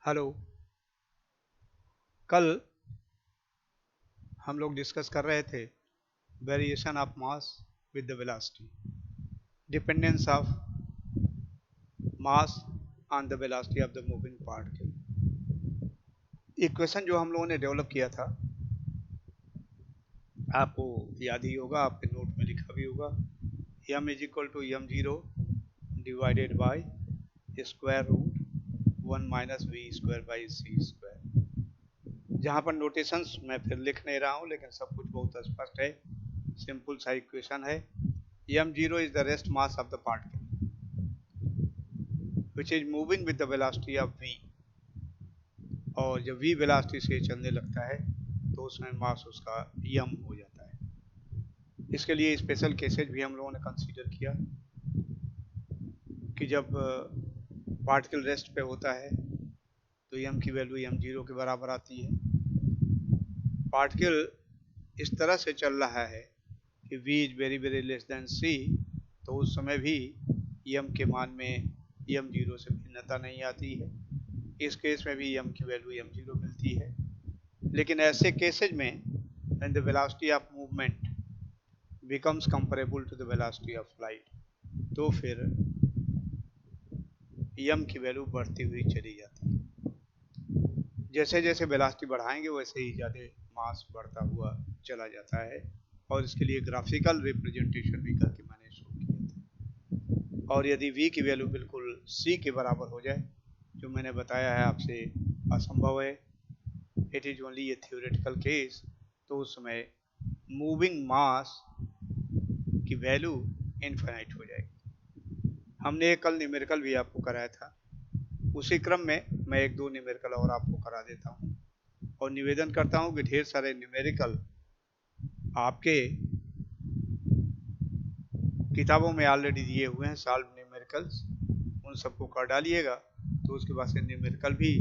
Hello. कल हम लोग डिस्कस कर रहे थे variation of mass with the velocity, dependence of mass on the velocity of the moving particle. Equation जो हम लोगों ने डेवलप किया था, आपको याद ही होगा, आपके नोट में लिखा भी होगा। m is equal to M zero divided by square root one minus we square by C square. जहाँ पर नोटेशंस मैं फिर लिख नहीं रहा हूँ, लेकिन सब कुछ बहुत स्पष्ट है। सिंपल सा इक्वेशन है। m0 is the rest mass of the particle which is moving with the velocity of v, और जब v वेलोसिटी से चलने लगता है तो उसमें मास उसका m हो जाता है। इसके लिए स्पेशल केसेज भी हम लोगों ने कंसीडर किया कि जब पार्टिकल रेस्ट पे होता है तो m की वैल्यू m0 के बराबर आती है। पार्टिकल इस तरह से चल रहा है कि v is very very less than c, तो उस समय भी m के मान में m0 से भिन्नता नहीं आती है। इस केस में भी m की वैल्यू m0 मिलती है। लेकिन ऐसे केसेज में when the velocity of movement becomes comparable to the velocity of light, तो फिर m की वैल्यू बढ़ती हुई चली जाती है। जैसे जैसे वेलोसिटी बढ़ाएंगे वैसे ही ज़्यादा मास बढ़ता हुआ चला जाता है, और इसके लिए ग्राफिकल रिप्रेजेंटेशन भी करके मैंने शो किया था। और यदि v की वैल्यू बिल्कुल c के बराबर हो जाए, जो मैंने बताया है आपसे असंभव है, it is only A theoretical case, तो उस समय मूविंग मास की वैल्यू इनफाइनाइट हो जाएगी। हमने कल न्यूमेरिकल भी आपको कराया था। उसी क्रम में मैं एक दो न्यूमेरिकल और आपको करा देता हूँ, और निवेदन करता हूँ कि ढेर सारे न्यूमेरिकल आपके किताबों में ऑलरेडी दिए हुए हैं, सॉल्व न्यूमेरिकल्स, उन सबको कर डालिएगा, तो उसके बाद से न्यूमेरिकल भी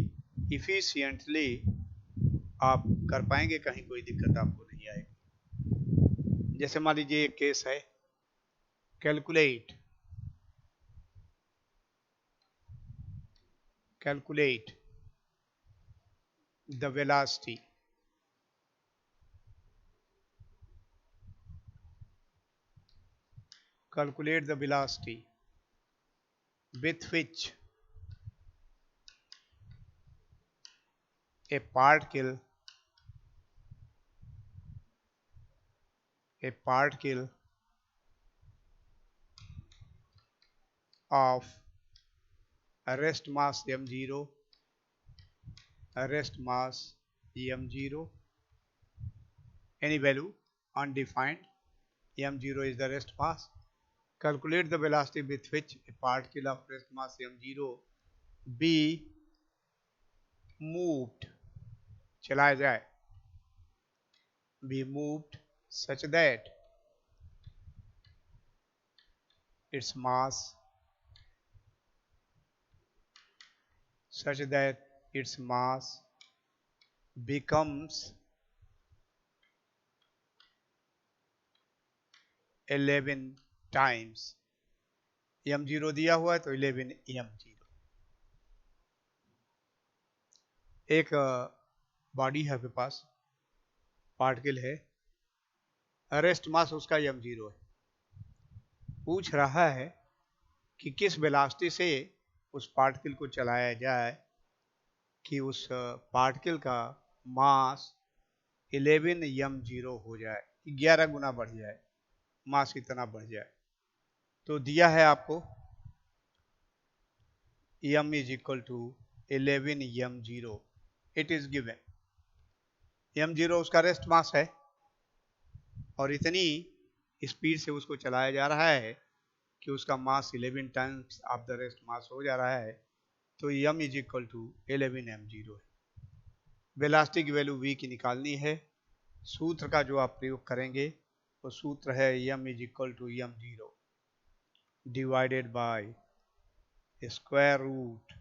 इफिशिएंटली आप कर पाएंगे, कहीं कोई दिक्कत आपको नहीं आएगी। जैसे मान लीजिए एक केस है, calculate the velocity with which a particle of rest mass m0, any value undefined, m0 is the rest mass. Calculate the velocity with which a particle of rest mass m0 be moved, चलाया जाए, be moved such that its mass becomes 11 times m0 दिया हुआ है तो 11 m0। एक body है आपके पास, particle है, रेस्ट मास उसका m0 है। पूछ रहा है कि किस वेलोसिटी से उस पार्टिकल को चलाया जाए कि उस पार्टिकल का मास 11 m0 हो जाए, 11 गुना बढ़ जाए, मास इतना बढ़ जाए। तो दिया है आपको m is equal to 11 m0, it is given. m0 उसका रेस्ट मास है, और इतनी स्पीड से उसको चलाया जा रहा है कि उसका मास 11 times of the rest mass हो जा रहा है, तो m is equal to 11 m0 है। वेलोसिटी की वैल्यू v की निकालनी है। सूत्र का जो आप प्रयोग करेंगे वो सूत्र है m is equal to m0 divided by square root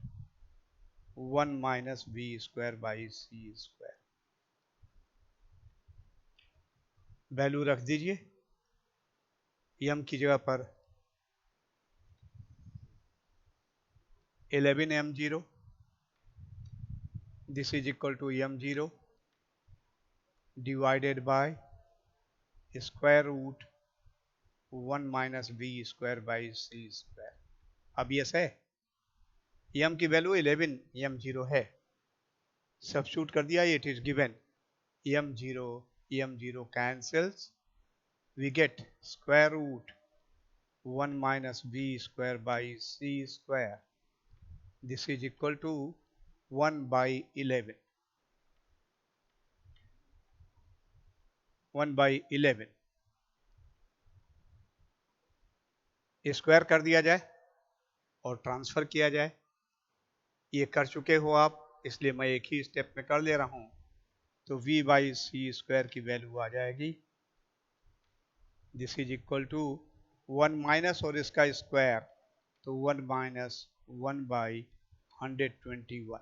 1 minus we square by C square. Value रख दीजिए, m की जगह पर 11 m0 this is equal to m0 divided by square root 1 minus B square by C square. अब यस है, m की value 11 m0 है, सब्स्टिट्यूट कर दिया, it is given m0 cancels, we get square root 1 minus b square by c square. This is equal to 1 by 11. 1 by 11 square कर दिया जाए और ट्रांसफर किया जाए। ये कर चुके हो आप, इसलिए मैं एक ही स्टेप में कर ले रहा हूं। तो v बाई सी स्क्वायर की वैल्यू आ जाएगी, this is equal to 1 minus और इसका स्क्वायर, तो 1 माइनस 1 बाई 121।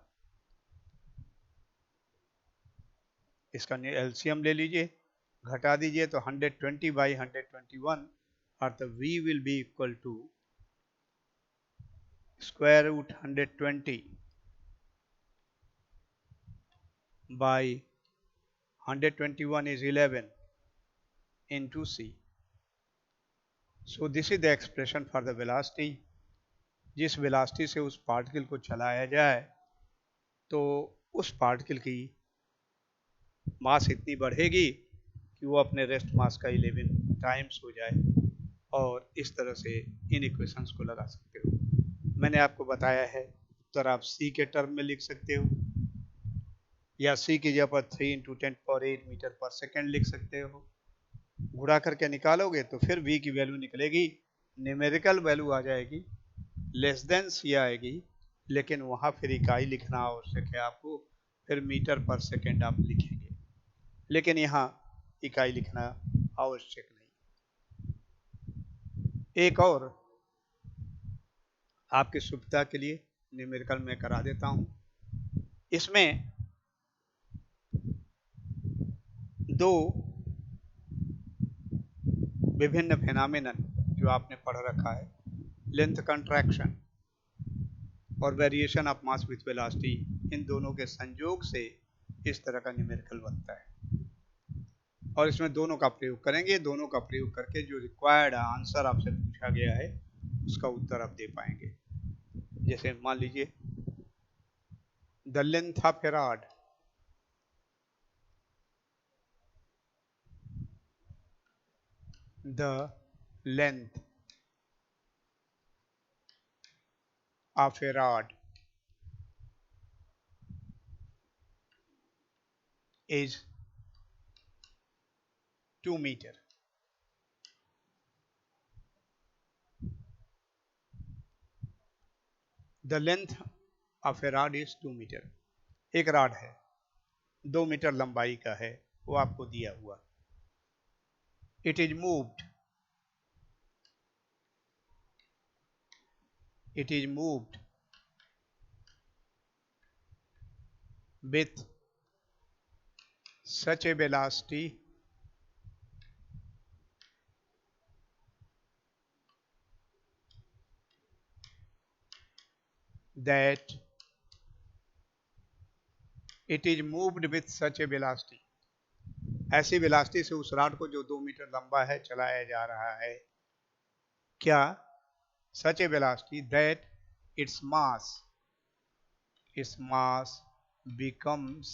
इसका एलसीएम ले लीजिए, घटा दीजिए, तो 120 बाई 121 अर्थात v will be equal to square root 120 by 121 is 11 into c. So this is the expression for the velocity. जिस वेलोसिटी से उस पार्टिकल को चलाया जाए तो उस पार्टिकल की मास इतनी बढ़ेगी कि वो अपने रेस्ट मास का 11 टाइम्स हो जाए, और इस तरह से इन इक्वेशंस को लगा सकते हो। मैंने आपको बताया है, उत्तर आप c के टर्म में लिख सकते हो, या c की जगह पर 3 × 10⁸ मीटर पर सेकेंड लिख सकते हो। गुणा करके निकालोगे तो फिर v की वैल्यू निकलेगी, न्यूमेरिकल वैल्यू आ जाएगी, लेस देन c आएगी, लेकिन वहाँ फिर इकाई लिखना आवश्यक है आपको, फिर मीटर पर सेकेंड आप लिखेंगे, लेकिन यहाँ इकाई लिखना आवश्यक नहीं। एक और आपकी सुविधा के लिए न्यूमेरिकल में करा देता हूँ। इसमें दो विभिन्न फेनोमेनन जो आपने पढ़ रखा है, लेंथ कंट्रैक्शन और variation of mass with velocity, इन दोनों के संयोग से इस तरह का न्यूमेरिकल बनता है, और इसमें दोनों का प्रयोग करेंगे। दोनों का प्रयोग करके जो रिक्वायर्ड आंसर आपसे पूछा गया है उसका उत्तर आप दे पाएंगे। जैसे मान लीजिए, the length of A rod, the length of A rod is 2 meter. The length of a rod is 2 meter. एक रॉड है 2 मीटर लंबाई का है, वो आपको दिया हुआ। It is moved. It is moved with such a velocity that it is moved with such a velocity. ऐसी वेलोसिटी से उस रॉड को जो 2 मीटर लंबा है चलाया जा रहा है। क्या? such a velocity that its mass becomes,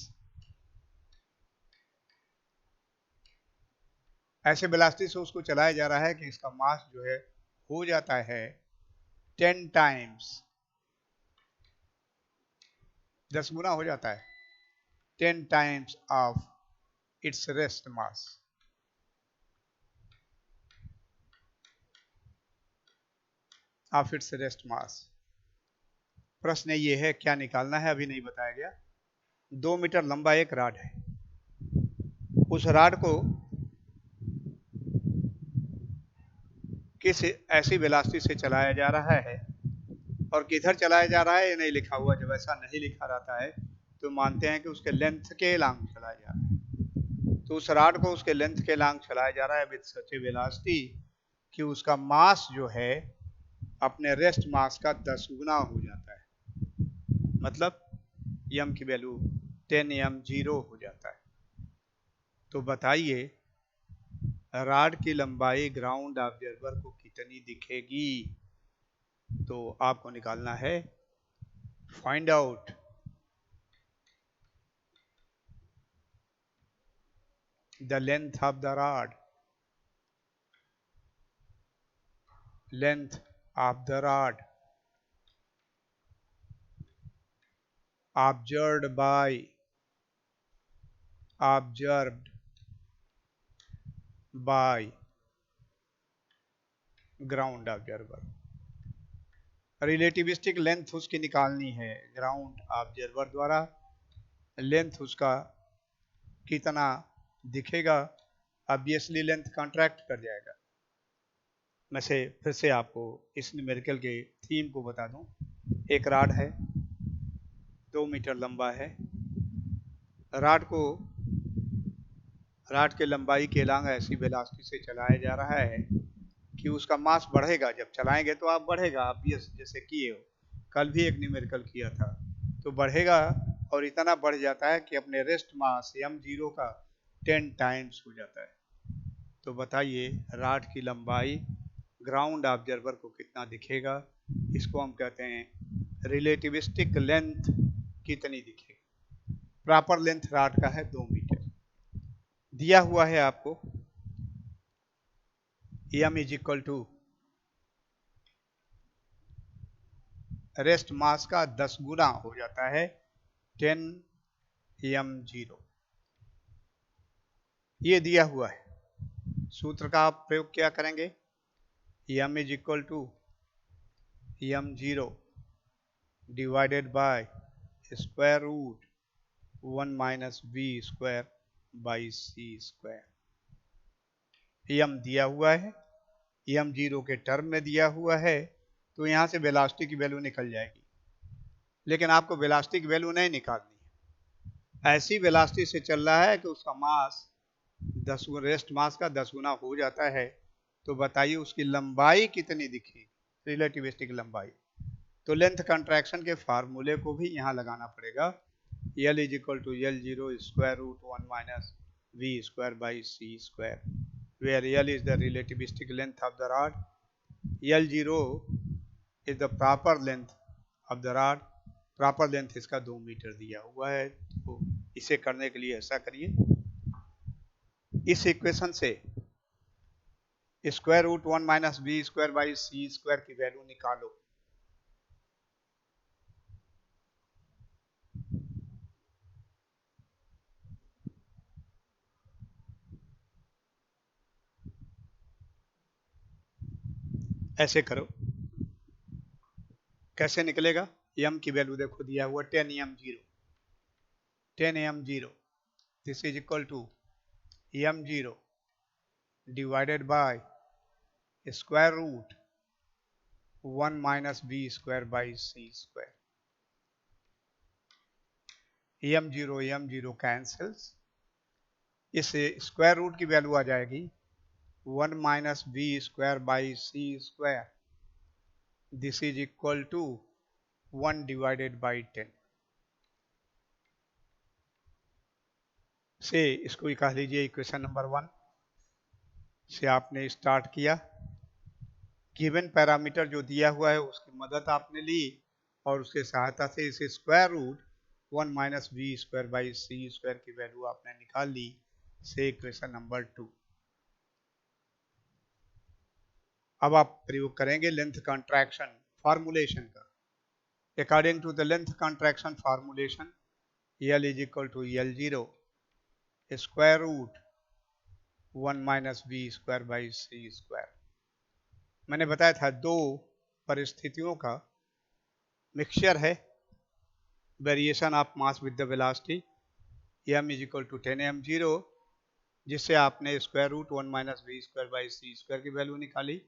ऐसे वेलोसिटी से उसको चलाया जा रहा है कि इसका मास जो है हो जाता है 10 टाइम्स, 10 गुना हो जाता है, 10 times of its rest mass. Of its rest mass. प्रश्न ये है, क्या निकालना है अभी नहीं बताया गया। 2 मीटर लंबा एक रॉड है, उस रॉड को किस ऐसी वेलोसिटी से चलाया जा रहा है, और किधर चलाया जा रहा है ये नहीं लिखा हुआ। जब ऐसा नहीं लिखा रहता है तो मानते हैं कि उसके लेंथ के लॉन्ग चलाया जा रहा है। तो उस रॉड को उसके लेंथ के लॉन्ग चलाया जा रहा है विद सच ए वेलोसिटी कि उसका मास जो है अपने रेस्ट मास का 10 गुना हो जाता है। मतलब m की वैल्यू 10m0 हो जाता है। तो बताइए रॉड की लंबाई ग्राउंड ऑब्जर्वर को कितनी दिखेगी? तो आपको निकालना है, find out the length of the rod, length of the rod observed by ground observer. Relativistic length उसकी निकालनी है ग्राउंड ऑब्जर्वर द्वारा। लेंथ उसका कितना दिखेगा? ऑब्वियसली लेंथ कॉन्ट्रैक्ट कर जाएगा। मैं फिर से आपको इस न्यूमेरिकल के थीम को बता दूं। एक रॉड है, 2 मीटर लंबा है। रॉड के लंबाई के लॉन्ग ऐसी वेलोसिटी से चलाया जा रहा है कि उसका मास बढ़ेगा। जब चलाएंगे तो आप बढ़ेगा, ऑब्वियस, जैसे किए हो, कल भी एक न्यूमेरिकल किया था। तो बढ़ेगा और इतना बढ़ जाता है कि अपने रेस्ट मास m0 का 10 टाइम्स हो जाता है। तो बताइए रॉड की लंबाई ग्राउंड ऑब्जर्वर को कितना दिखेगा? इसको हम कहते हैं रिलेटिविस्टिक लेंथ कितनी दिखेगी। प्रॉपर लेंथ रॉड का है 2 मीटर। दिया हुआ है आपको m is equal to rest mass का 10 गुना हो जाता है 10m0। ये दिया हुआ है। सूत्र का आप प्रयोग क्या करेंगे? m is equal to m0 divided by square root 1 minus v square by c square. m दिया हुआ है, m0 के टर्म में दिया हुआ है, तो यहां से वेलोसिटी की वैल्यू निकल जाएगी। लेकिन आपको वेलोसिटी की वैल्यू नहीं निकालनी है। ऐसी वेलोसिटी से चल रहा है कि उसका मास 10 रेस्ट मास का 10 गुना हो जाता है। तो बताइए उसकी लंबाई कितनी दिखेगी, रिलेटिविस्टिक लंबाई। तो लेंथ कंट्रैक्शन के फार्मूले को भी यहाँ लगाना पड़ेगा। L is equal to L0 square root 1 minus v square by c square, where L is the relativistic length of the rod, L0 is the proper length of the rod. Proper length इसका 2 metre दिया हुआ है। तो इसे करने के लिए ऐसा करिए, इस इक्वेशन से square root 1 minus v square by c square की वैल्यू निकालो। ऐसे करो, कैसे निकलेगा? m की वैल्यू देखो दिया हुआ 10m0, 10m0 this is equal to m0 divided by square root 1 minus v square by c square. m0 cancels, इस स्क्वायर रूट की वैल्यू आ जाएगी 1 minus v square by c square, this is equal to 1 divided by 10 से इसको कह लीजिए equation number 1 से आपने स्टार्ट किया। गिवन पैरामीटर जो दिया हुआ है उसकी मदद आपने ली और उसके सहायता से इसे square root 1 minus we square by C square की वैल्यू आपने निकाल ली से इक्वेशन नंबर 2। अब आप प्रयोग करेंगे लेंथ कॉन्ट्रैक्शन फॉर्मूलेशन का। According to the length contraction formulation L is equal to L0 square root 1 minus we square by C square. मैंने बताया था दो परिस्थितियों का मिक्सचर है, variation of mass with the velocity, m is equal to 10m0, जिससे आपने square root 1 minus we square by C square की वैल्यू निकाली।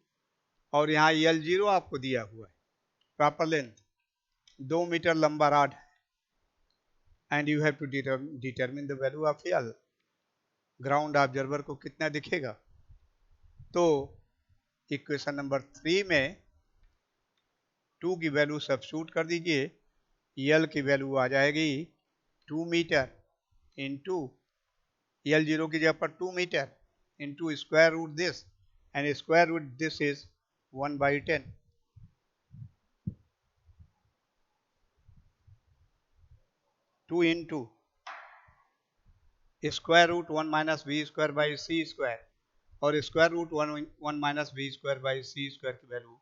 और यहाँ L0 आपको दिया हुआ है, प्रॉपर लेंथ 2 मीटर लंबा रॉड है, and you have to determine the value of L। Ground observer को कितना दिखेगा? तो इक्वेशन नंबर 3 में 2 की वैल्यू सब्स्टिट्यूट कर दीजिए, L की वैल्यू आ जाएगी 2 मीटर इंटू L0 की जगह पर 2 metre into square root this, and square root this is 1/10. 2 into square root 1 minus we square by C square, और square root 1 minus we square by C square की value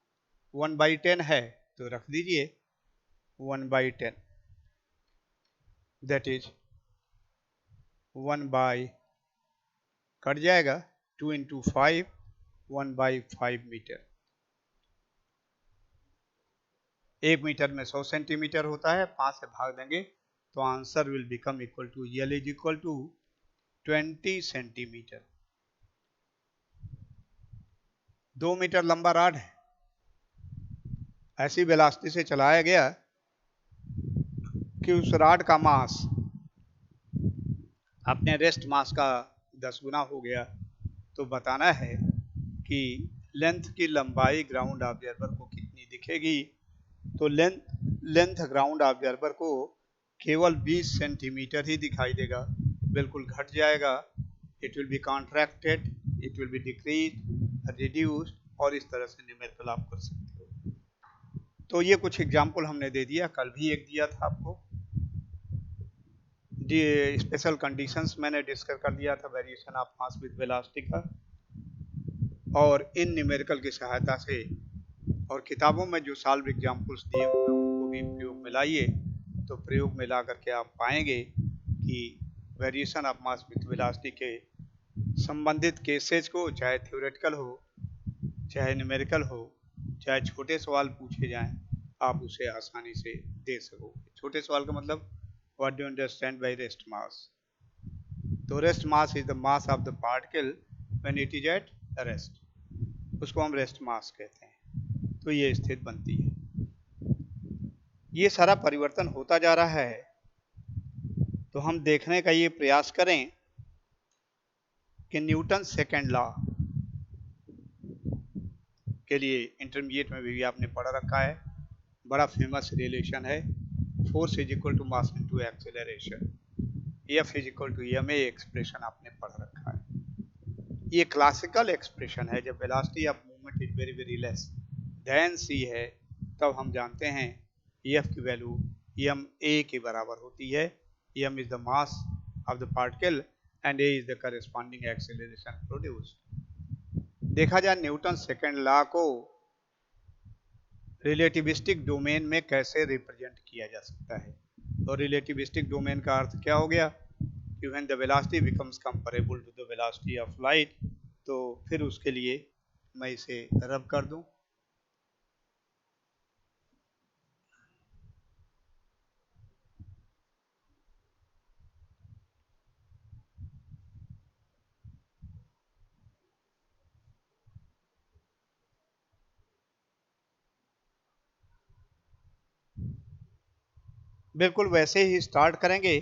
1/10 है, तो रख दीजिए 1/10, that is 1 by, cut जाएगा 2 into 5, 1/5 metre. 1 metre में 100 centimetre होता है, 5 से भाग देंगे तो answer will become equal to L is equal to 20 centimetre. 2 metre लंबा रॉड है, ऐसी वेलोसिटी से चलाया गया कि उस रॉड का मास अपने रेस्ट मास का 10 गुना हो गया. तो बताना है कि लेंथ की लंबाई ग्राउंड ऑब्जर्वर को कितनी दिखेगी. तो लेंथ ग्राउंड ऑब्जर्वर को केवल 20 सेंटीमीटर ही दिखाई देगा, बिल्कुल घट जाएगा. It will be contracted, it will be decrease, reduced, और इस तरह से न्यूमेरिकल आप कर सकते हो. तो ये कुछ एग्जाम्पल हमने दे दिया, कल भी एक दिया था आपको. स्पेशल कंडीशंस मैंने डिस्कस कर दिया था variation of mass with velocity का, और इन न्यूमेरिकल की सहायता से और किताबों में जो सॉल्व एग्जाम्पल्स दिए हुए हैं उनको भी प्रयोग में लाइए. तो प्रयोग में ला करके आप पाएंगे कि variation of mass with velocity के संबंधित केसेज को, चाहे थ्योरेटिकल हो, चाहे न्यूमेरिकल हो, चाहे छोटे सवाल पूछे जाएं, आप उसे आसानी से दे सकोगे. छोटे सवाल का मतलब what do you understand by rest mass. तो rest mass is the mass of the particle when it is at rest, उसको हम रेस्ट मास कहते हैं. तो ये स्थिति बनती है. ये सारा परिवर्तन होता जा रहा है, तो हम देखने का ये प्रयास करें कि न्यूटन सेकेंड लॉ के लिए इंटरमीडिएट में भी आपने पढ़ रखा है, बड़ा फेमस रिलेशन है. Force is equal to mass into acceleration, F is equal to ma expression आपने पढ़ रखा है. ये क्लासिकल एक्सप्रेशन है. जब velocity of movement is very very less than c है, तब हम जानते हैं F की वैल्यू ma के बराबर होती है. m is the mass of the particle and a is the corresponding acceleration produced. देखा जाए न्यूटन सेकेंड लॉ को रिलेटिविस्टिक डोमेन में कैसे रिप्रेजेंट किया जा सकता है. और रिलेटिविस्टिक डोमेन का अर्थ क्या हो गया कि when the velocity becomes comparable to the velocity of light. तो फिर उसके लिए मैं इसे रब कर दूं. बिल्कुल वैसे ही स्टार्ट करेंगे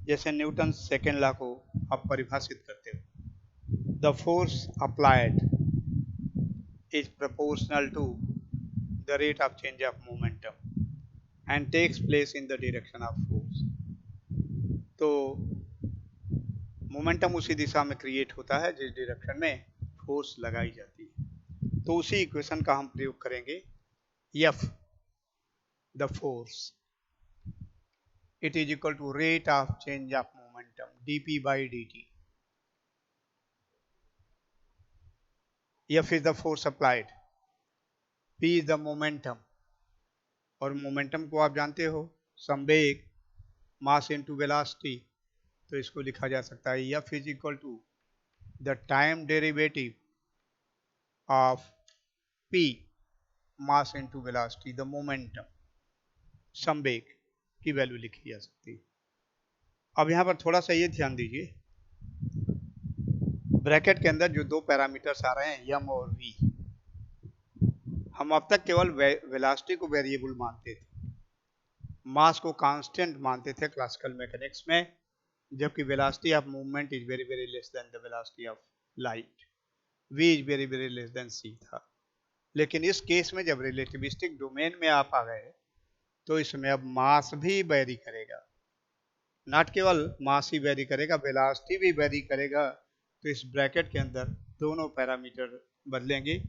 जैसे न्यूटन सेकेंड लॉ को आप परिभाषित करते हो. The force applied is proportional to the rate of change of momentum and takes place in the direction of force. तो मोमेंटम उसी दिशा में क्रिएट होता है जिस डायरेक्शन में फोर्स लगाई जाती है. तो उसी इक्वेशन का हम प्रयोग करेंगे. F the force, it is equal to rate of change of momentum dp by dt. F is the force applied, P is the momentum, और मोमेंटम को आप जानते हो संवेग, मास इनटू वेलोसिटी. तो इसको लिखा जा सकता है F is equal to the time derivative of P mass into velocity, the momentum, संवेग की वैल्यू लिखी जा सकती है. अब यहाँ पर थोड़ा सा ये ध्यान दीजिए, ब्रैकेट के अंदर जो दो पैरामीटर्स आ रहे हैं m और v, हम अब तक केवल वेलोसिटी को वेरिएबल मानते थे, मास को कांस्टेंट मानते थे क्लासिकल मैकेनिक्स में, जबकि velocity of movement is very very less then the velocity of light. v is very very less than c था. लेकिन इस केस में जब रिलेटिविस्टिक डोमेन में आप आ गए तो इसमें अब मास भी वेरी करेगा. नॉट केवल मास ही वेरी करेगा, वेलोसिटी भी वेरी करेगा। तो इस ब्रैकेट के अंदर दोनों पैरामीटर बदलेंगे,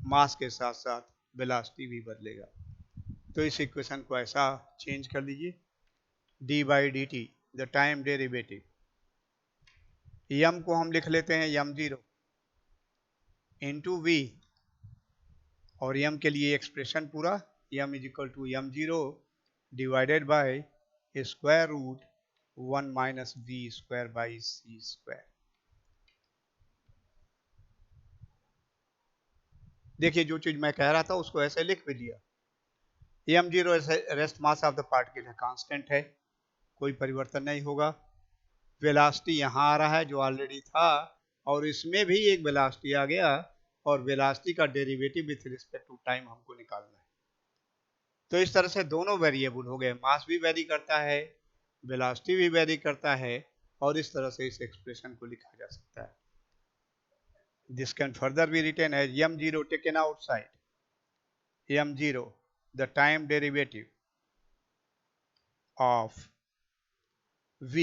मास के साथ साथ वेलोसिटी भी बदलेगा। तो इस इक्वेशन को ऐसा चेंज कर लीजिए, d by d t the time derivative, m को हम लिख लेते हैं यम जीरो इंटू वी, और यम के लिए एक्सप्रेशन पूरा m is equal to m zero divided by square root 1 minus we square by C square. देखिए जो चीज मैं कह रहा था उसको ऐसे लिख भी दिया। M zero rest mass of the particle है, कांस्टेंट है, कोई परिवर्तन नहीं होगा। वेलोसिटी यहाँ आ रहा है जो ऑलरेडी था, और इसमें भी एक वेलोसिटी आ गया, और वेलोसिटी का derivative with respect to time हमको निकालना है। तो इस तरह से दोनों वेरिएबल हो गए, मास भी वेरी करता है, वेलोसिटी भी वेरी करता है, और इस तरह से इस एक्सप्रेशन को लिखा जा सकता है। This can further be written as M zero taken outside, M zero the time derivative of v,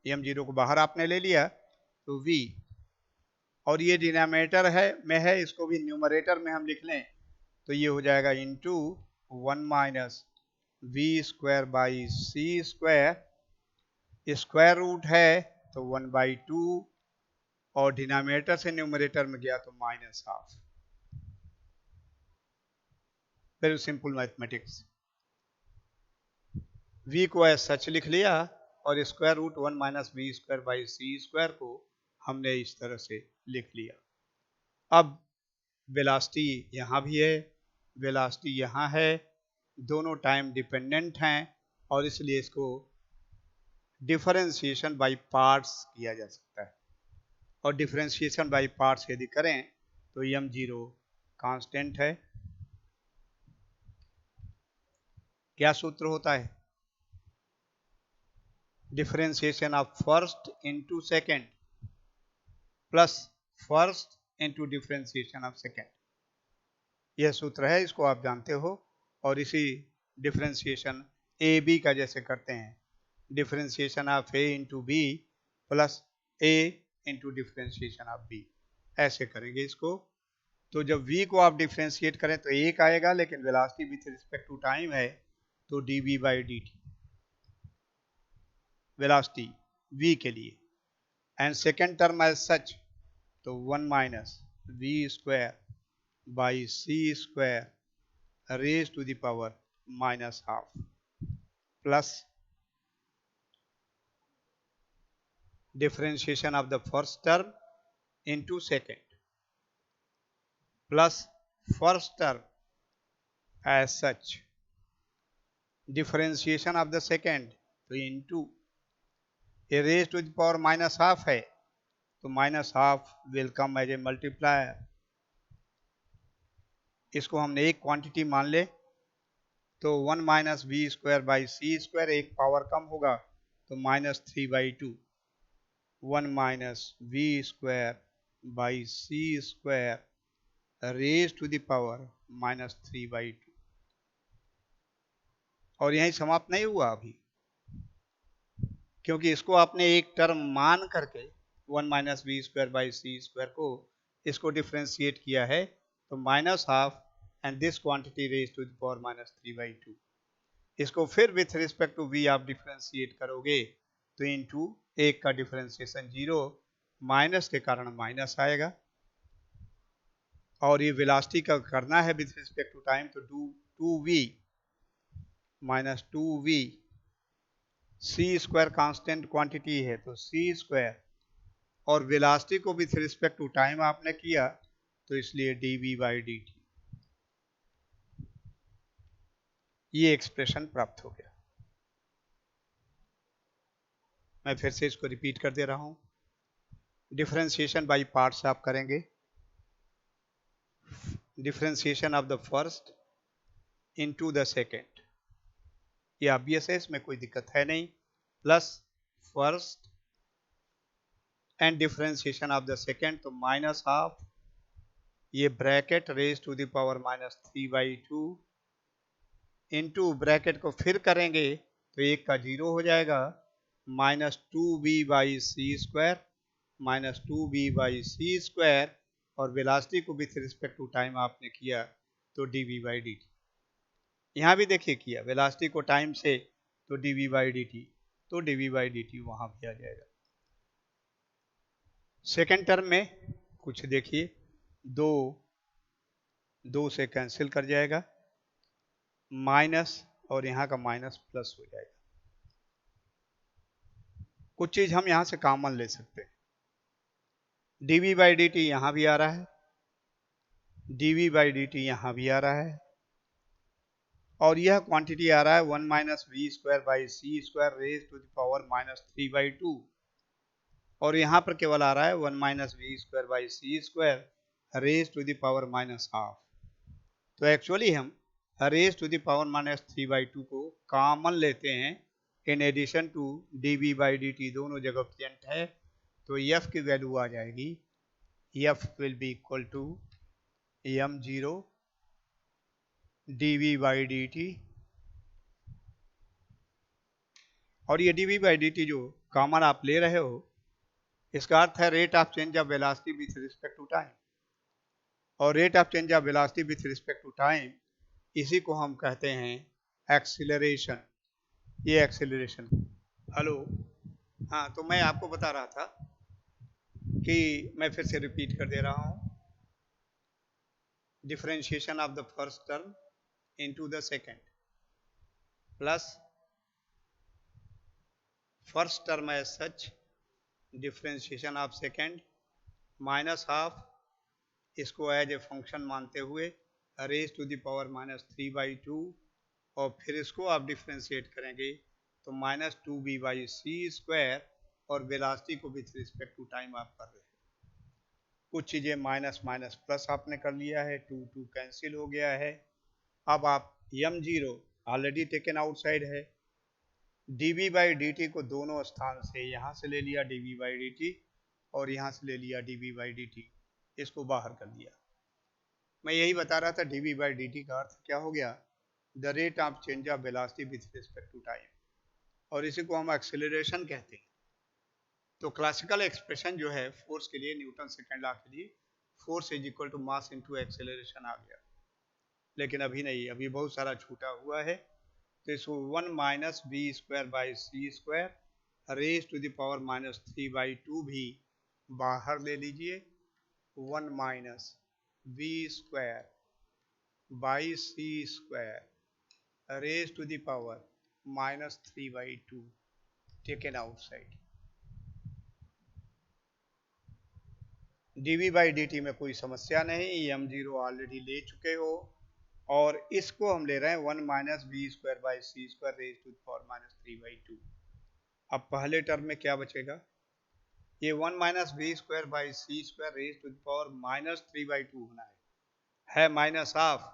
M zero को बाहर आपने ले लिया तो v, और ये डिनोमिनेटर है में है, इसको भी न्यूमरेटर में हम लिख लें तो ये हो जाएगा into 1 minus we square by C square, square root है तो 1/2, और डिनोमिनेटर से न्यूमरेटर में गया तो minus half. Very simple mathematics. v को एज सच लिख लिया, और square root 1 minus we square by C square को हमने इस तरह से लिख लिया। अब वेलोसिटी यहाँ भी है, वेलोसिटी यहाँ है, दोनों टाइम डिपेंडेंट हैं, और इसलिए इसको डिफरेंशिएशन बाय पार्ट्स किया जा सकता है। और डिफरेंशिएशन बाय पार्ट्स यदि करें तो एम जीरो कांस्टेंट है। क्या सूत्र होता है? Differentiation of first into second plus first into differentiation of second, यह सूत्र है, इसको आप जानते हो। और इसी डिफरेंशिएशन ए बी का जैसे करते हैं, differentiation of A into B plus A into differentiation of B, ऐसे करेंगे इसको। तो जब v को आप डिफरेंशिएट करें तो एक आएगा, लेकिन velocity with respect to time है तो dv by d t velocity v के लिए, and second term as such तो 1 minus we square by C square raise to the power minus half, plus differentiation of the first term into second plus first term as such, differentiation of the second तो into a raise to the power minus half है तो minus half will come as a multiplier. इसको हमने एक quantity मान ले तो 1 minus we square by C square, एक पावर कम होगा तो -3/2, 1 minus we square by C square raise to the power -3/2। और यही समाप्त नहीं हुआ अभी, क्योंकि इसको आपने एक टर्म मान करके 1 minus we square by C square को इसको डिफ्रेंशिएट किया है, तो minus half and this quantity raise to the power -3/2। इसको फिर विथ रिस्पेक्ट टू v आप डिफ्रेंशिएट करोगे तो इनटू एक का डिफ्रेंशिएशन 0, माइनस के कारण माइनस आएगा, और ये वेलोसिटी का करना है विथ रिस्पेक्ट टू टाइम तो 2v माइनस 2v, सी स्क्वायर कांस्टेंट क्वांटिटी है तो सी स्क्वायर, और वेलोसिटी को विथ रिस्पेक्ट टू टाइम आपने किया तो इसलिए dv बाई डी टी, ये एक्सप्रेशन प्राप्त हो गया। मैं फिर से इसको रिपीट कर दे रहा हूं, डिफरेंशिएशन बाय पार्ट्स आप करेंगे, differentiation of the first into the second, ये ऑब्वियस है, इसमें कोई दिक्कत है नहीं, plus first and differentiation of the second तो माइनस हाफ, ये bracket raise to the power -3/2 into bracket को फिर करेंगे तो एक का 0 हो जाएगा, minus two b by C square minus two b by C square, और वेलोसिटी को विथ रिस्पेक्ट टू टाइम आपने किया तो d v by d t. यहाँ भी देखिए किया वेलोसिटी को टाइम से तो d v by d t, तो d v by d t वहाँ भी आ जाएगा। सेकेंड टर्म में कुछ देखिए, दो दो से कैंसिल कर जाएगा, माइनस और यहाँ का माइनस प्लस हो जाएगा। कुछ चीज हम यहाँ से कॉमन ले सकते हैं, d v by d t यहाँ भी आ रहा है, d v by d t यहाँ भी आ रहा है, और यह क्वांटिटी आ रहा है 1 minus we square by C square raise to the power minus 3/2, और यहाँ पर केवल आ रहा है 1 minus we square by C square raise to the power minus half. तो एक्चुअली हम raise to the power minus 3/2 को कॉमन लेते हैं in addition to d v by d t, दोनों जगह प्रेजेंट है, तो एफ की वैल्यू आ जाएगी, F will be equal to M zero d v by d t, और ये d v by d t जो कॉमन आप ले रहे हो, इसका अर्थ है rate of change of velocity with respect to time, और rate of change of velocity with respect to time इसी को हम कहते हैं एक्सीलरेशन। ये एक्सीलरेशन। हेलो, हाँ, तो मैं आपको बता रहा था कि मैं फिर से रिपीट कर दे रहा हूँ, differentiation of the first term into the second plus first term as such differentiation of second minus half, इसको एज ए फंक्शन मानते हुए raise to the power minus 3/2, और फिर इसको आप डिफ्रेंशिएट करेंगे तो minus two b by C square, और वेलोसिटी को विथ रिस्पेक्ट टू टाइम आप कर रहे हैं। कुछ चीज़ें माइनस माइनस प्लस आपने कर लिया है, टू टू कैंसिल हो गया है। अब आप m zero already taken outside है, d v by d t को दोनों स्थान से यहाँ से ले लिया d v by d t, और यहाँ से ले लिया d v by d t, इसको बाहर कर दिया। मैं यही बता रहा था d v by d t का अर्थ क्या हो गया, the rate of change of velocity with respect to time, और इसी को हम एक्सेलरेशन कहते हैं। तो क्लासिकल एक्सप्रेशन जो है फोर्स के लिए, न्यूटन सेकेंड लॉ के लिए, force is equal to mass into acceleration आ गया, लेकिन अभी नहीं, अभी बहुत सारा छूटा हुआ है। तो इसको 1 minus B square by C square raise to the power minus 3/2 भी बाहर ले लीजिए, 1 minus B square by C square raise to the power minus 3/2 taken outside. D v by d t में कोई समस्या नहीं, एम जीरो ऑलरेडी ले चुके हो, और इसको हम ले रहे हैं 1 minus B square by C square raise to the power minus 3/2। अब पहले टर्म में क्या बचेगा, ये 1 minus B square by C square raise to the power minus 3/2 होना है माइनस हाफ,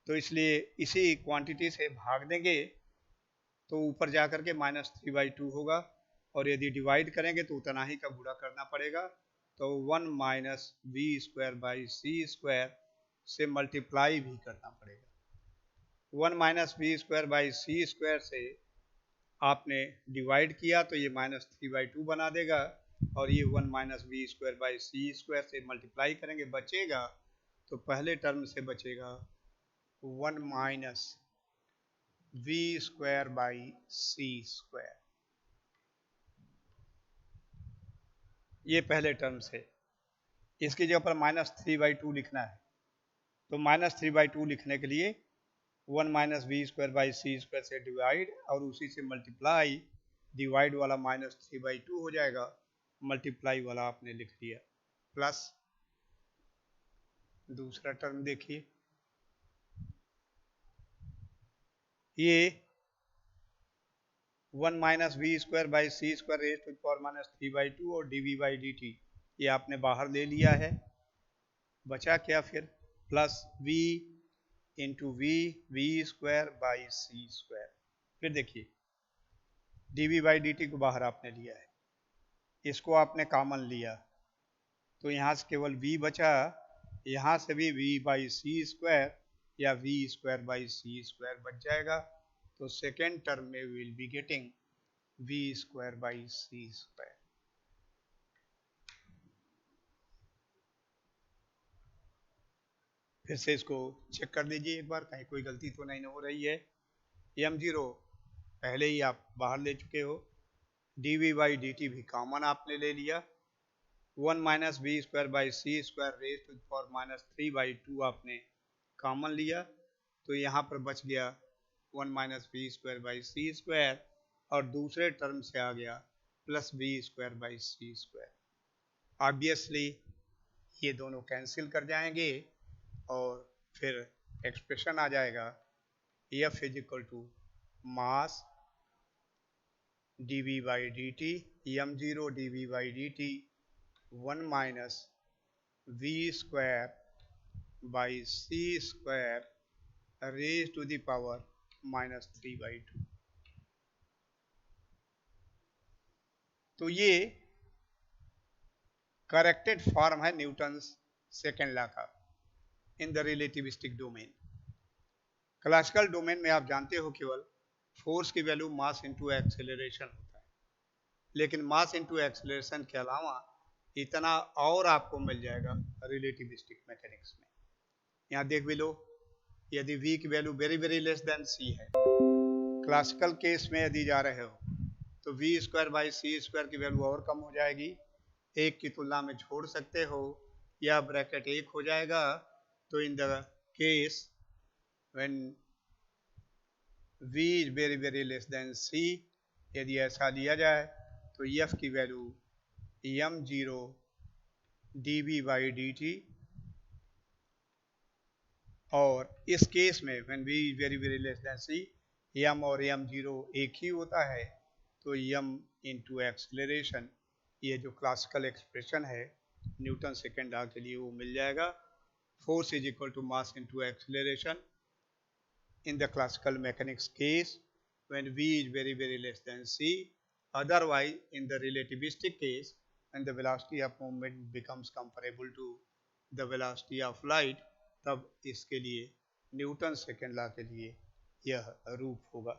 तो इसलिए इसी क्वांटिटी से भाग देंगे तो ऊपर जा करके माइनस 3/2 होगा, और यदि डिवाइड करेंगे तो उतना ही का गुणा करना पड़ेगा, तो 1 minus B square by C square से मल्टीप्लाई भी करना पड़ेगा। 1 minus B square by C square से आपने डिवाइड किया तो ये माइनस 3/2 बना देगा, और ये 1 minus B square by C square से मल्टीप्लाई करेंगे, बचेगा तो पहले टर्म से बचेगा 1 minus we square by C square, ये पहले टर्म से। इसकी जगह पर माइनस 3/2 लिखना है, तो माइनस 3/2 लिखने के लिए 1 minus we square by C square से डिवाइड और उसी से मल्टीप्लाई, डिवाइड वाला माइनस 3/2 हो जाएगा, मल्टीप्लाई वाला आपने लिख दिया, प्लस दूसरा टर्म देखिए, ये 1 minus we square by C square raise to power minus 3/2 और d v by d t ये आपने बाहर ले लिया है, बचा क्या फिर, plus v into v square by C square. फिर देखिए d v by d t को बाहर आपने लिया है, इसको आपने कॉमन लिया, तो यहाँ से केवल v बचा, यहाँ से भी v बाई सी स्क्वायर या v square by C square बच जाएगा। तो सेकेंड टर्म में will be getting v square by c square. फिर से इसको चेक कर लीजिए एक बार, कहीं कोई गलती तो नहीं हो रही है। m0 पहले ही आप बाहर ले चुके हो, dv बाई dt भी कॉमन आपने ले लिया, 1 minus B square by C square raise to the power minus 3/2 आपने कॉमन लिया, तो यहाँ पर बच गया 1 minus B square by C square, और दूसरे टर्म से आ गया plus b square by C square. Obviously ये दोनों कैंसिल कर जाएंगे और फिर एक्सप्रेशन आ जाएगा F is equal to mass dv by dt, m0 dv by dt 1 minus v square by C square raise to the power minus 3/2। तो ये करेक्टेड फॉर्म है न्यूटन्स सेकेंड लॉ का in the relativistic domain. Classical domain में आप जानते हो केवल force की वैल्यू मास इंटू एक्सेलरेशन होता है, लेकिन मास इंटू एक्सेलरेशन के अलावा इतना और आपको मिल जाएगा रिलेटिविस्टिक मैकेनिक्स में। यहाँ देख भी लो, यदि v की value very very less than c है, क्लासिकल केस में यदि जा रहे हो तो v square by C square की वैल्यू और कम हो जाएगी, एक की तुलना में छोड़ सकते हो, या ब्रैकेट एक हो जाएगा। तो in the case when v is very very less than c, यदि ऐसा लिया जाए तो f की value m0 dv by dt, और इस केस में when v is very very less than c, m और m0 एक ही होता है, तो m इंटू एक्सेलरेशन, ये जो क्लासिकल एक्सप्रेशन है न्यूटन सेकेंड लॉ के लिए, वो मिल जाएगा। Force is equal to mass into acceleration in the classical mechanics case when v is very very less than c, otherwise in the relativistic case when the velocity of movement becomes comparable to the velocity of light, तब इसके लिए Newton second law के लिए यह रूप होगा।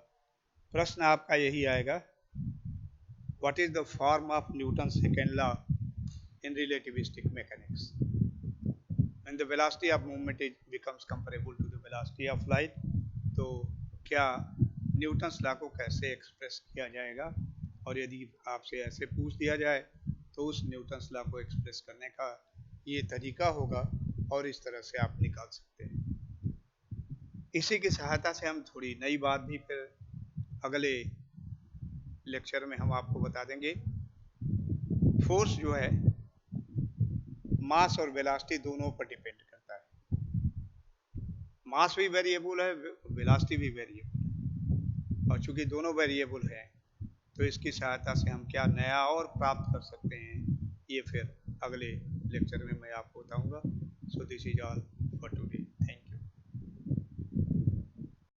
प्रश्न आपका यही आएगा, what is the form of Newton's second law in relativistic mechanics when the velocity of movement becomes comparable to the velocity of light। तो क्या न्यूटन्स लॉ को कैसे एक्सप्रेस किया जाएगा, और यदि आपसे ऐसे पूछ दिया जाए तो उस न्यूटन्स लॉ को एक्सप्रेस करने का ये तरीका होगा, और इस तरह से आप निकाल सकते हैं। इसी की सहायता से हम थोड़ी नई बात भी फिर अगले लेक्चर में हम आपको बता देंगे। फोर्स जो है मास और वेलोसिटी दोनों पर डिपेंड करता है, मास भी वेरिएबल है, वेलोसिटी भी वेरिएबल है, और चूंकि दोनों वेरिएबल हैं तो इसकी सहायता से हम क्या नया और प्राप्त कर सकते हैं, ये फिर अगले लेक्चर में मैं आपको बताऊंगा। So this is all for today.